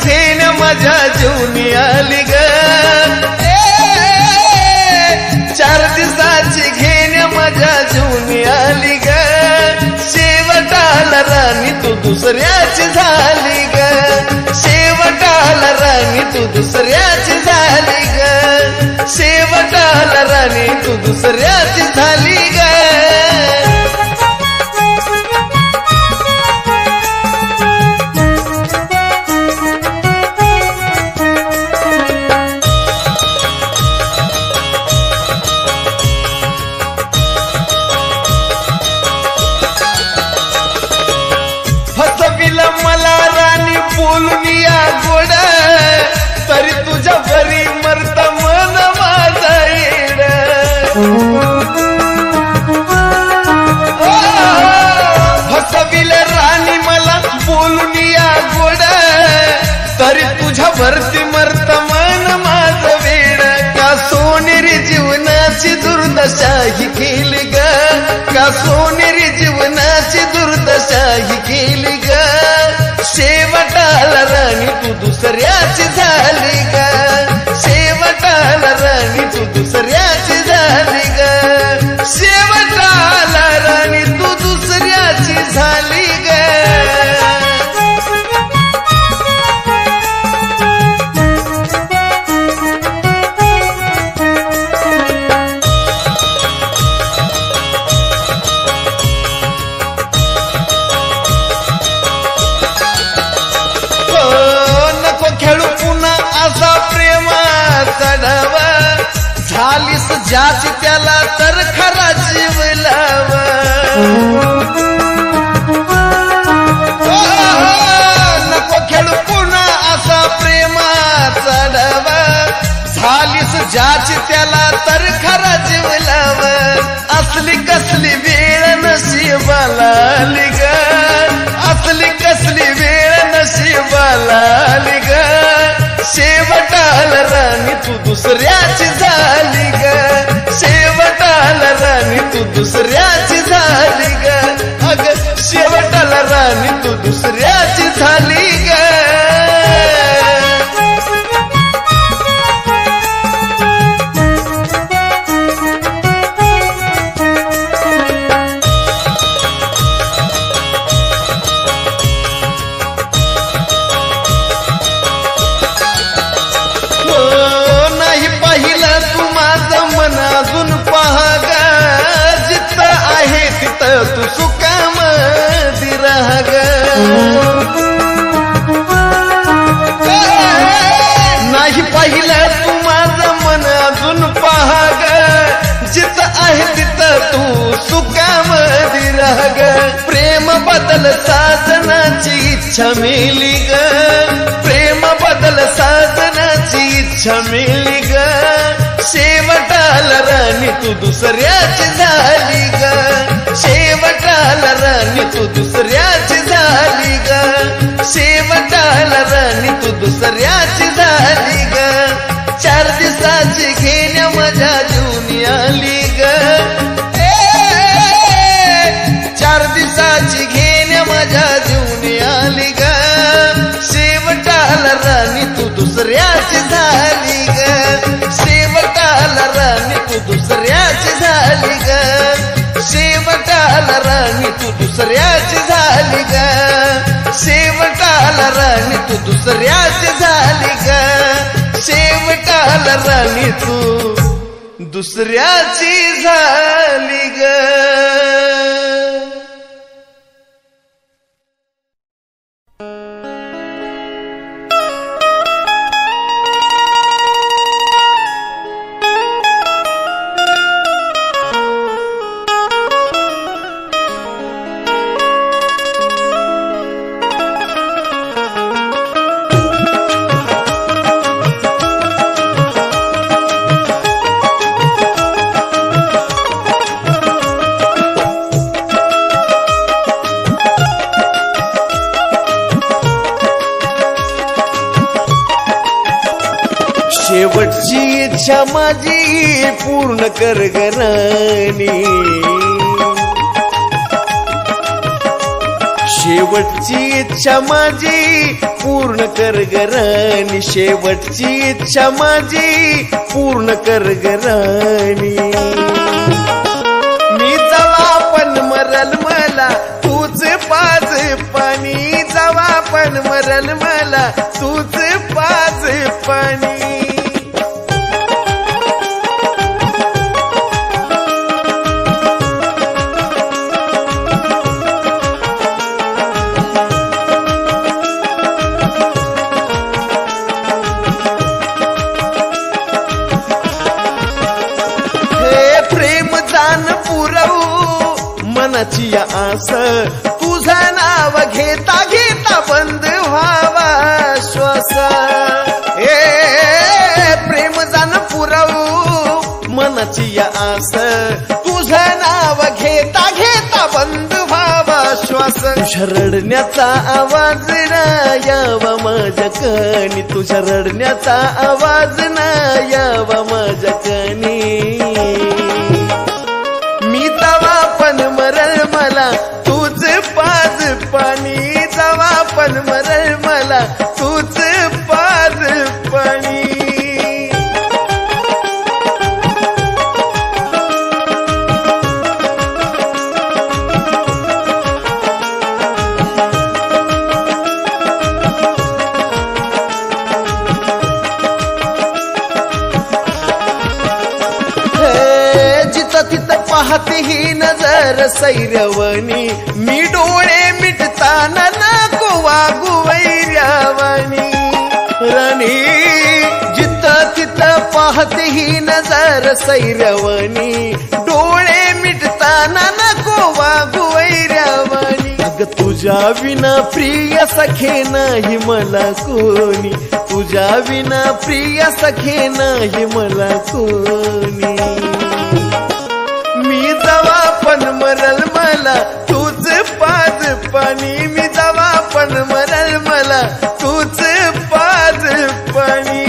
घेण माझ्या जीवनी आली ग 4 दिवसाची घेण माझ्या जीवनी आली ग शेवटाला राणी तू दुसऱ्याची झाली ग शेवटाला राणी तू दुसऱ्याची झाली ग शेवटाला राणी तू दुसऱ्याची झाली ग मला राणी बोलून या गोड तरी तुझ्या बरी मरत मन माझा येड फसविल राणी मला बोलून या गोड तरी तुझ्या भरती मरत मन माझं वेड का सोनेरी जीवनाची दुर्दशा ही केली ग का सोनेरी जीवनाची दुर्दशा ही केली ग शेवटाला राणी तू दुसऱ्याची झाली ग शेवटाला राणी तू दुसऱ्याची झाली ग शेवटाला राणी तू दुसऱ्याची झाली ग झालीस ज्याची त्याला तर खरा जीव लाव नको खेळू पुन्हा असा प्रेमाचा डाव झालीस ज्याची त्याला तर खरा जीव लाव असली कसली वेळ नशिबाला आली ग असली कसली वेळ नशिबाला आली ग शेवटाला राणी तू दुसऱ्याची झाली ग शेवटाला राणी तू दुसऱ्याची झाली ग अग शेवटाला राणी तू दुसऱ्याची झाली ग तू सुखामधी राह ग नाही पाहिलं तू माझं मन अजून पहा ग जिथं आहे तिथं तू सुखामधी राह ग प्रेम बदल साजनाची इच्छा मिली ग प्रेम बदल साजनाची इच्छा मिली ग शेवटाला राणी तू दुसऱ्याची झाली ग शेवटाला राणी तू दुसऱ्याची झाली ग शेवटाला राणी तू दुसऱ्याची झाली ग 4 दिवसाची घेण्या माझ्या जीवनी आली ग 4 दिवसाची घेण्या माझ्या जीवनी आली ग शेवटाला राणी तू दुसऱ्याची झाली ग शेवटाला राणी तू दुसऱ्याची झाली ग शेवटाला राणी तू दुसऱ्याची झाली ग शेवटाला राणी तू दुसऱ्याची झाली ग शेवटाला राणी तू दुसऱ्याची झाली ग शेवटची इच्छा माझी पूर्ण कर ग राणी, शेवटची इच्छा माझी पूर्ण कर ग राणी, शेवटची इच्छा माझी पूर्ण कर ग राणी. मी जवा पण मरल मला तूच पाज पाणी, जवा पण मरल मला तूच पाज पाणी. मनाची आस तुझं नाव घेता घेता बंद व्हावा श्वास, हे प्रेम जाण पुरवू मनाची आस तुझं नाव घेता घेता बंद व्हावा श्वास. तुझ्या रडण्याचा आवाज ना यावा माझ्या कानी, तुझ्या रडण्याचा आवाज ना यावा माझ्या कानी. मी तवा पण मरल मला तूच पाज पाणी, तवा पण मरल मला तूच पाज पाणी. तिथं पाहते ही नजर सैरवणी, मी डोळे मिटताना नको वागू वैर्यावानी राणी. जिथं तिथं पाहते ही नजर सैरवणी, डोळे मिटताना नको वागू वैर्यावानी. अग तुझ्या विना प्रिय सखे नाही मला कोणी, तुझ्या विना प्रिय सखे नाही मला कोणी. मी जवा पण मरल मला तूच पाज पाणी, मी जवा पण मरल मला तूच पाज पाणी.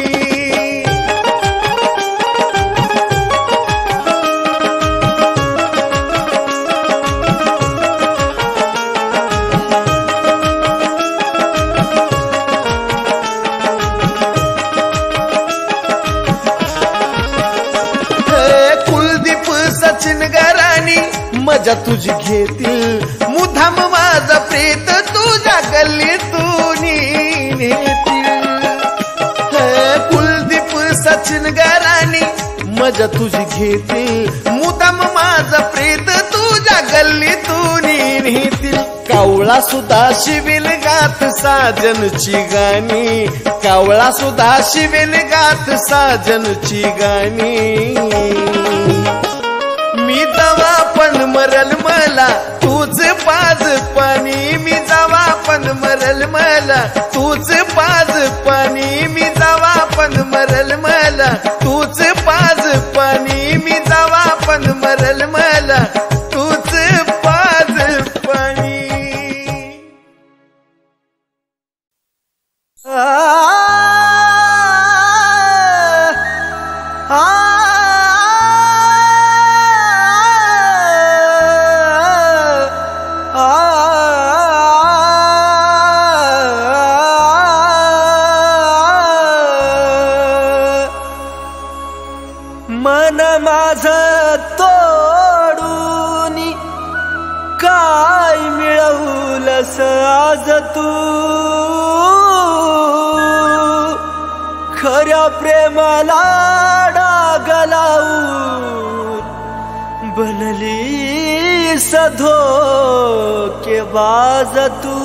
मजा तुझी घेतील मुधाम माझा प्रेत तुझ्या गल्लीतून नेतील. कुलदीप सचिन गराणी मजा तुझी घेतील मुधाम माझा प्रेत तुझ्या गल्लीतून नेतील. कावळा सुद्धा शिवेल गात साजनची गाणी, कावळा सुद्धा शिवेल गात साजनची गाणी. मी जवा पण मरल मला तूच पाज पाणी, मी जवा पण मरल मला तूच पाज पाणी, मी जवा पण मरल मला तूच पाज पाणी, मी जवा पण मरल मला तूच पाज पाणी. मन माझं तोडून काय मिळवलंस आज तू, खऱ्या प्रेमाला डाग लावून बनलीस धोकेबाज तू.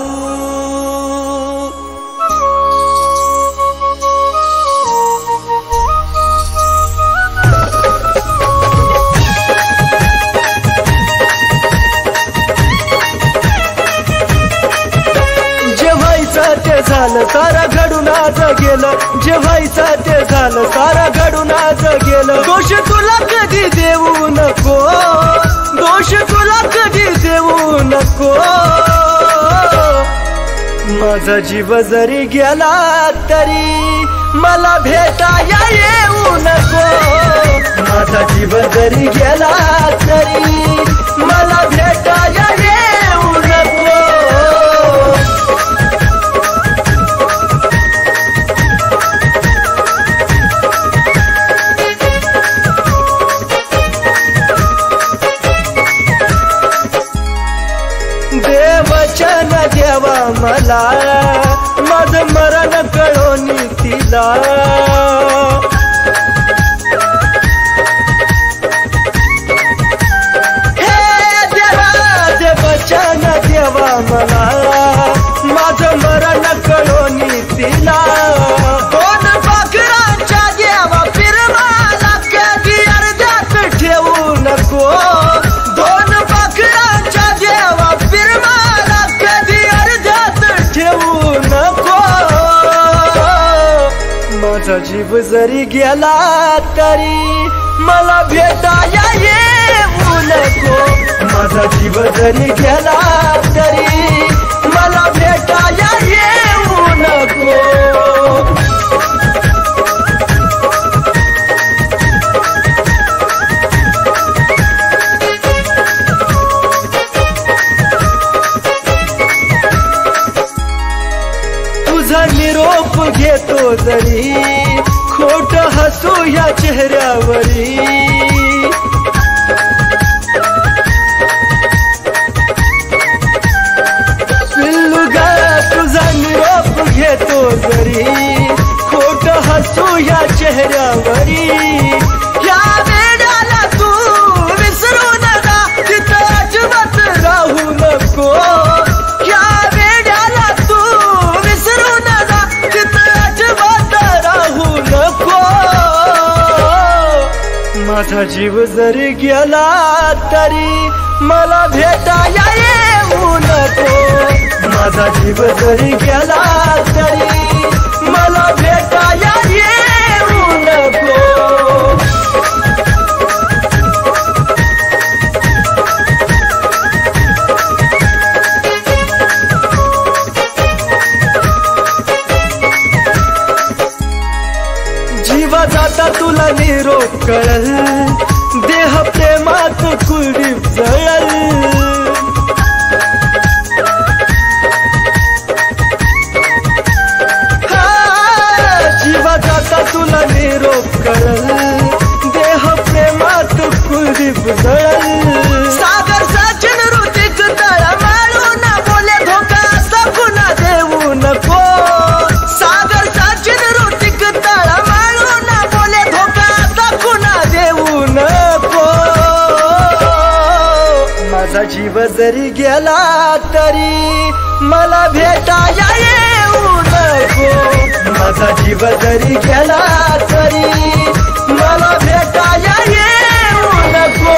ते झालं सारा घडून आज गेलं, जे व्हायचं ते झालं सारा घडून आज गेलं. दोष तुला कधी देऊ नको, दोष तुला कधी देऊ नको. माझा जीव जरी गेला तरी मला भेटाया येऊ नको माझा जीव जरी गेला तरी मला भेटाया येऊ नको देवचन देवा मला माझं मरण कळोनी तिला हे देवा देवचन देवा मला माझं मरण कळोनी तिला दोन बकरांच्या देवा फिरवाला कधी अर्ध्यात ठेवू नको दोन बकरांच्या देवा फिरवाला कधी अर्ध्यात ठेवू नको माझा जीव जरी गेला तरी मला भेटाया येऊ नको माझा जीव जरी गेला तरी मला भेटाया येऊ नको तुझा निरोप घेतो जरी खोट हसू या चेहऱ्यावरी पिल्लू ग तुझा निरोप घेतो जरी खोट हसू या चेहऱ्यावरी या वेळाला तू विसरू नका तिथं अजिबात राहू नको या वेळाला तू विसरू नका तिथं अजिबात राहू नको माझा जीव जरी गेला तरी मला भेटाया येऊ नको माझा जीव जरी गेला तरी मला भेटाया येऊ नको जीवा जाता तुला निरोप कळल देह प्रेमात कुळीप जळल जीवा जाता तुला निरोप कळल देह प्रेमात कुळीप जळल सागर सचिन ऋतिक तळ माळून बोले धोका सकुना देऊ नको सागर सचिन ऋतिक तळ माळून बोले धोका सकुना देऊ नको माझा जीव जरी गेला तरी मला भेटाया येऊ नको माझा जीव जरी गेला तरी मला भेटाया येऊ नको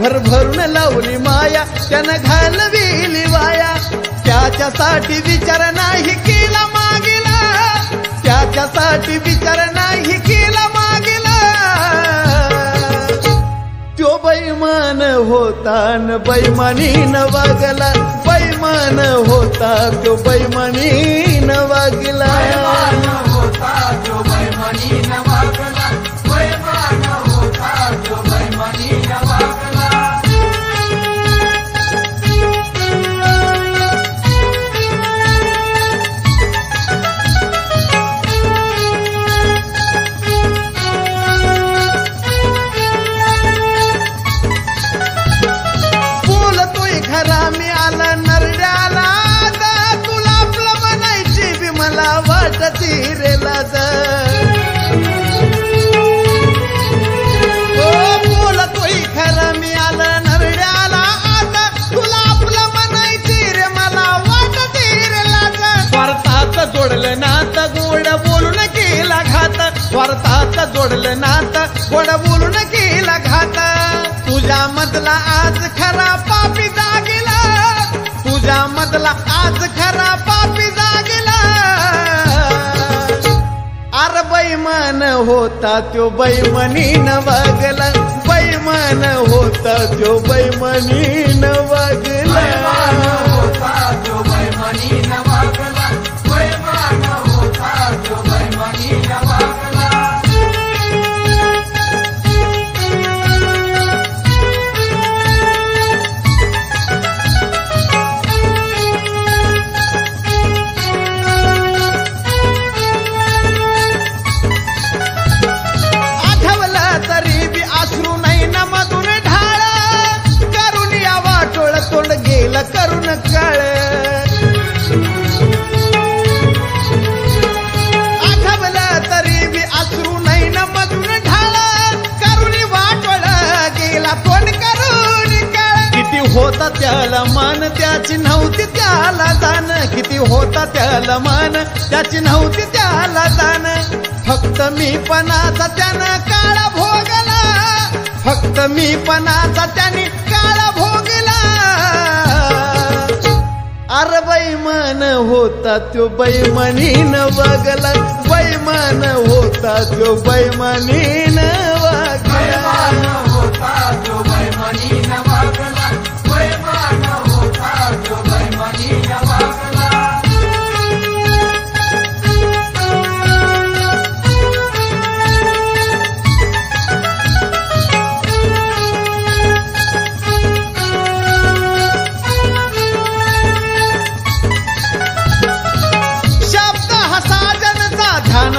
भरभरून लावली माया त्यानं घालविली वाया त्याच्यासाठी विचार नाही केला मागिला त्याच्यासाठी विचार नाही केला मागिला त्यो बैमान होता न बैमानीनं वागला बैमान होता त्यो बैमानीनं वागला बोलतोय खरा मी आला नरड्याला आता तुला आपलं म्हणायची रे मला वाटते रे लाज स्वार्थात जोडलं नात गोड बोलून केला घात स्वार्थात जोडलं नात गोड बोलून केला घात तुझ्या मधला आज खरा पापी जागेला तुझ्या मधला आज खरा पापी जागेला अरे बैमान होता त्यो बैमानीनं वागला बैमान होता त्यो बैमानीनं वागला करून काळ आठवलं तरी बी अश्रू नाही न मधून ढाळ करून वाटोळ गेला तोंड करून काळ किती होता त्याला मान त्याची नव्हती त्याला जाण किती होता त्याला मान त्याची नव्हती त्याला जाण फक्त मी पणाचा त्यानं काळा भोगला फक्त मी पणाचा त्याने काळा भोगला अरे बैमान होता त्यो बैमानीनं वागला बैमान होता त्यो बैमानीनं वागला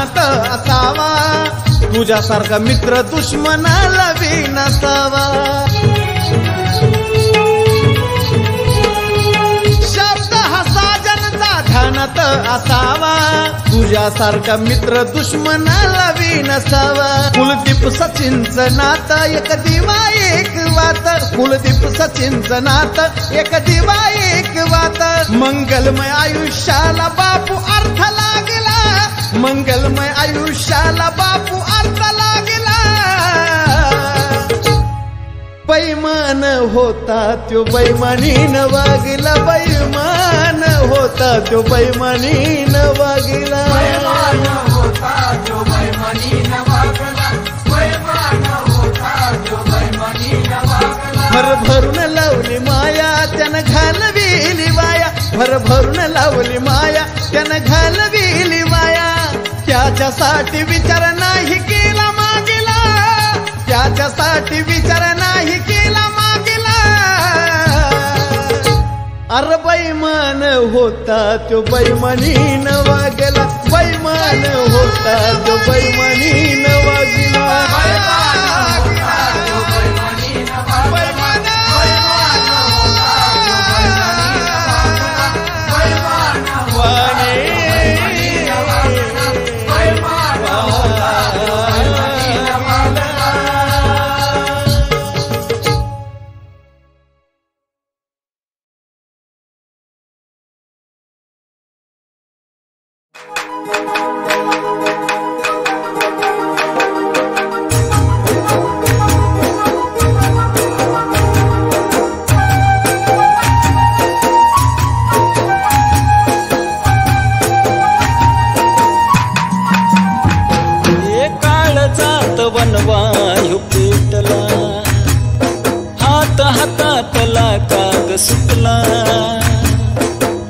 असावा तुझ्यासारखा मित्र दुश्मनाला बी नसावा शब्द हा साजनचा ध्यानात असावा तुझ्यासारखा मित्र दुश्मनाला बी नसावा कुलदीप सचिनचं नातं एक दिवा एक वात कुलदीप सचिनचं नातं एक दिवा एक वात मंगलमय आयुष्याला बापू अर्थ लागला मंगलमय आयुष्याला बापू अर्थ लागला बैमान होता त्यो बैमानीनं वागला बैमान होता त्यो बैमानीनं वागला भरभरून लावली माया त्यानं घालविली वाया भरभरून लावली माया त्यानं घालविली वाया त्याच्यासाठी विचार नाही केला मागिला त्याच्यासाठी विचार नाही केला मागिला अरे बैमान होता त्यो बैमानीनं वागला बैमान होता त्यो बैमानीनं वागला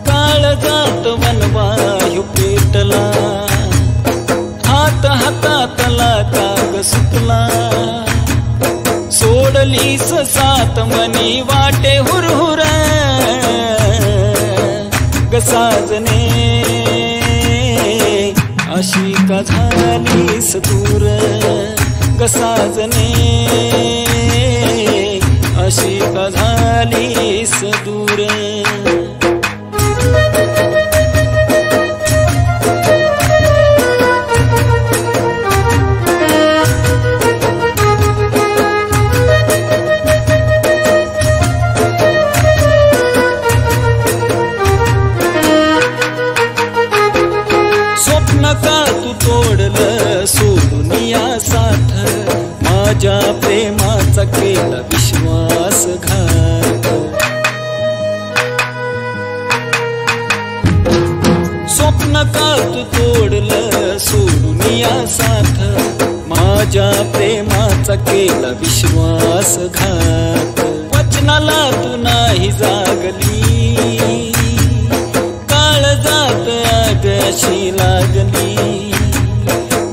काळजात वनवायू पेटला, हात हातातला काग सुटला, सोडलीस सात मनी वाटे हुरहुर ग साजने, अशी का झालीस दूर ग साजने, अशी का झालीस दूर. स्वप्न का तू तोडलं सोडून या साथ, माझ्या प्रेमाचा केला विश्वासघात. स्वप्न का तू तोडलं सोडून या साथ, माझ्या प्रेमाचा केला विश्वासघात. वचनाला तू नाही जागली, काळजात आग अशी लागली,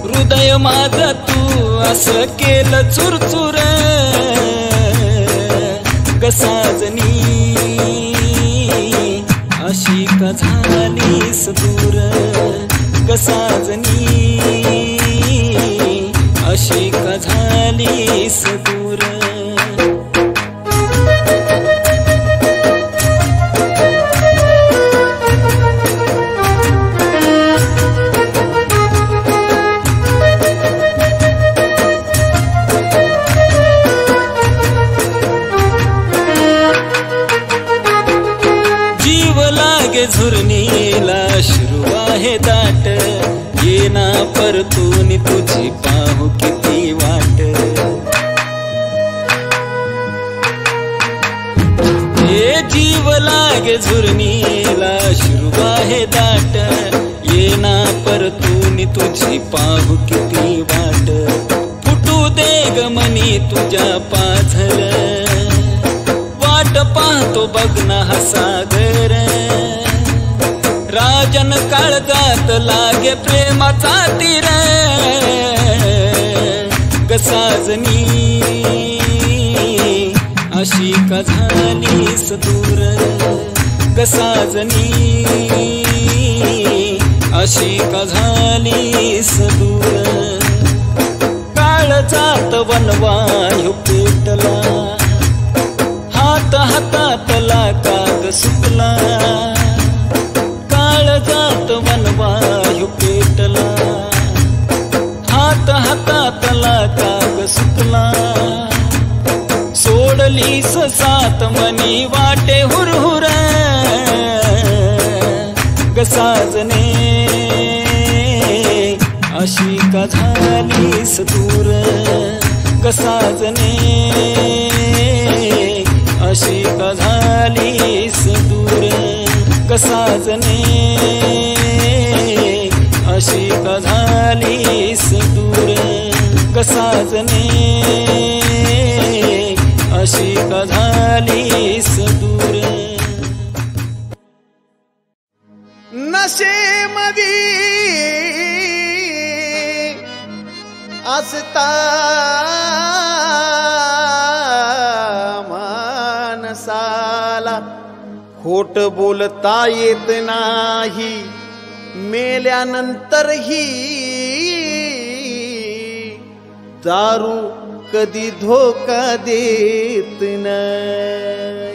हृदय माझं तू असं केलं चुरचुर ग साजनी, अशी का झालीस दूर ग साजनी, अशी का झालीस दूर. झुरणीला अश्रू आहे दाट, येना परतून तुझी पाहू किती वाट. हे जीव लागे झुरणीला अश्रू आहे दाट, येना परतून तुझी पाहू किती वाट. फुटू दे ग मनी तुझ्या पाझर, वाट पाहतो बघ ना हा सागर. राजन काळजात लागे प्रेमाचा तीर ग साजनी, अशी का झालीस दूर ग साजनी, अशी का झालीस दूर. काळजात वनवायू पेटला, हात हातातला काग सुटला, काळजात वनवायू पेटला, हात हातातला काग सुटला, सोडलीस सात मनी वाटे हुरहुर ग साजने, अशी का झालीस दूर ग साजने, अशी का झालीस दूर ग साजने, अशी का झालीस दूर ग साजने, अशी का झालीस दूर. नशेमधी असता माणसाला खोट बोलता येत नाही, मेल्यानंतरही दारू कधी धोका देत नाही.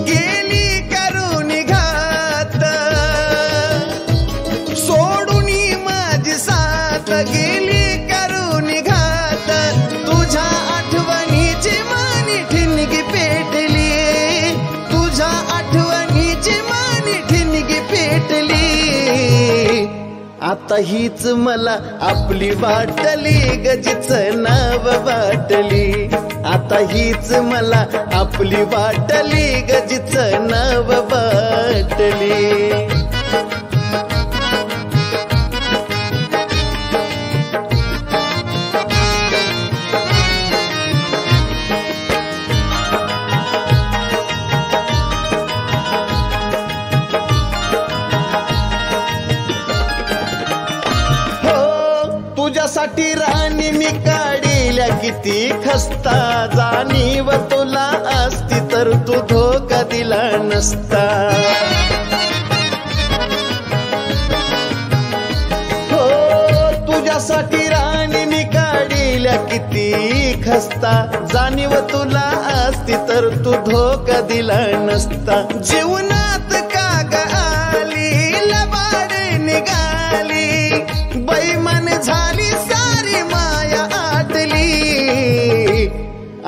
गेली करून घात, आता हीच मला आपली वाटली गजीच नाव वाटली आता हीच मला आपली वाटली गजीच नाव वाटली तुझ्यासाठी राणी मी काढिल्या किती खस्ता जाणीव तुला असती तर तू धोका दिला नसता हो तुझ्यासाठी राणी मी काढिल्या किती खस्ता जाणीव तुला असती तर तू धोका दिला नसता जीवनात काग आली लबाड निघाली बैमान झाली सारी माया आटली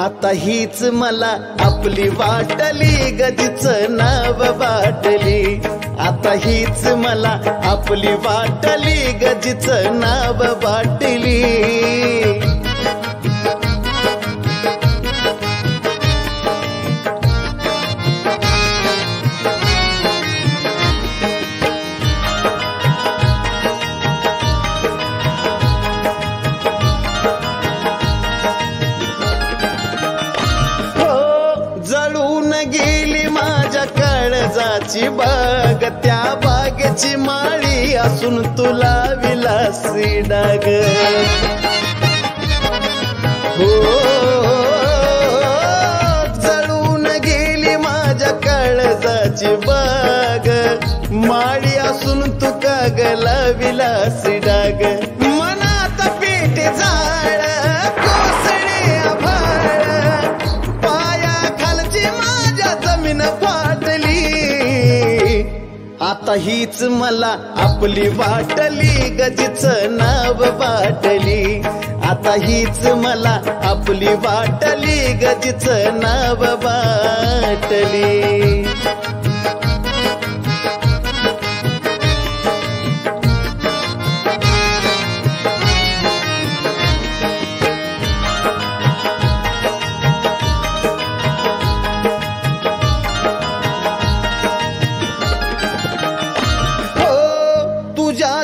आता हीच मला आपली वाटली गजीच नाव वाटली आता हीच मला आपली वाटली गजीच नाव वाटली काळजाची बाग त्या बागेची माळी असून तुला विलासी डाग हो जळून गेली माझ्या काळजाची बाग माळी असून तू कागला विलासी डाग मनात पेट जाळ कोसळे आभाळ पाया खालची माझ्या जमीन आता हीच मला आपली वाटली गजीच नाव वाटली आता हीच मला आपली वाटली गजीच नाव वाटली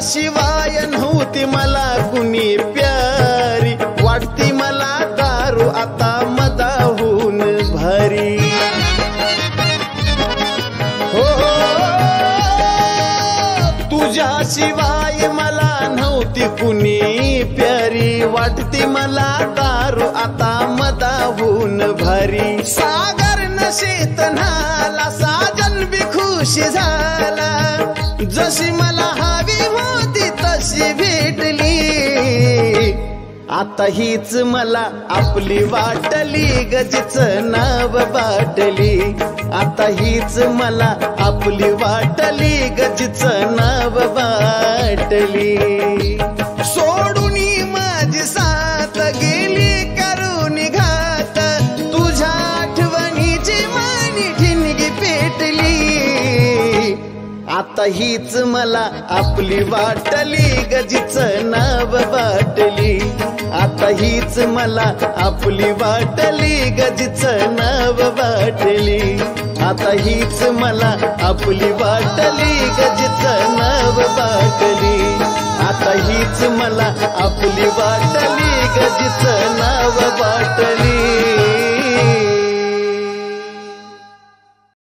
शिवाय नव्हती मला कुणी प्यारी वाटती मला दारू आता मदाहून भारी हो तुझ्या शिवाय मला नव्हती कुणी प्यारी वाटती मला दारू आता मदाहून भारी सागर नशेत न्हाला साजन बी खुश झाला जशी मला हवी होती तशी भेटली आता हीच मला आपली वाटली गजीच नाव वाटली आता हीच मला आपली वाटली गजीच नाव वाटली सोडून माझी साथ गेली करून घात तुझ्या आठवणीची मानी ठिणगी पेटली आता हीच मला आपली वाटली गजीच नाव वाटली आता हीच मला आपली वाटली गजीच नाव वाटली आता हीच मला आपली वाटली गजीच नाव वाटली आता हीच मला आपली वाटली गजीच नाव वाटली